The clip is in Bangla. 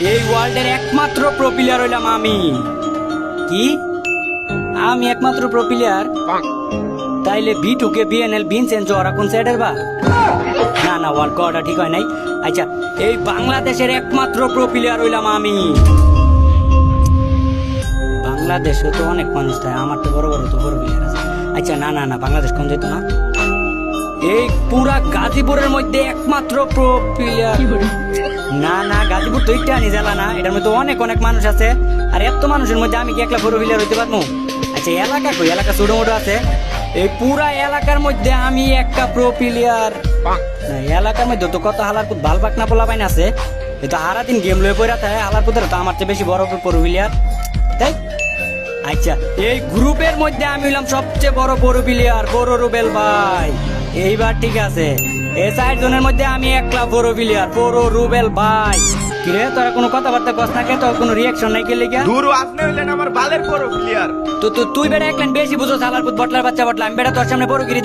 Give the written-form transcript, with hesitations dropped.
এই ওয়ার্ল্ডের একমাত্র প্রো প্লেয়ার হইলাম আমি। কি আমি একমাত্র প্রো প্লেয়ার? তাইলে B2K BNL ভিনসেন্ট ওরা কোন সাইডের বা? না না, ওয়ার্ল্ড কটা ঠিক হয় নাই। আচ্ছা, এই বাংলাদেশের একমাত্র প্রো প্লেয়ার হইলাম আমি। বাংলাদেশে তো অনেক মানুষ তাই, আমার তো বড় বড় তো বড় প্লেয়ার আছে। আচ্ছা না না না, বাংলাদেশ কোন যেত না। এই পুরা গাজীপুরের মধ্যে একমাত্র প্রো প্লেয়ার। না না, গাজীপুর তো একটা জেলা না, এটার মধ্যে অনেক অনেক মানুষ আছে। আর এত মানুষের মধ্যে আমি কি একলা প্রো প্লেয়ার হইতে পারবো? আচ্ছা, এলাকা কই? এলাকা ছোট মোটো আছে। এই পুরা এলাকার মধ্যে আমি একটা প্রো প্লেয়ার। এলাকার মধ্যে তো কত হালার পুত ভাল পাক না পোলা পাইন আছে। এই তো সারাদিন গেম লয়ে পড়ে থাকে, হালার পুতের তো আমার চেয়ে বেশি বড় প্রো প্লেয়ার, তাই। আচ্ছা, এই গ্রুপের মধ্যে আমি হইলাম সবচেয়ে বড় প্রো প্লেয়ার, বড় রুবেল ভাই। এইবার ঠিক আছে, এই 4 জনের মধ্যে আমি একলা বড় প্লেয়ার, বড় রুবেল ভাই। কিরে, তোরা কোনো কথাবার্তা কস না কে? তোর কোনো রিয়াকশন নাই কে লেগে? দূর আপনি হইলেন আমার বালের বড় প্লেয়ার। তো তুই বেটা একলেন বেশি বুঝো, সালার পুত বটলার বাচ্চা বটলা। আমি বেটা তোর সামনে বড় গিরি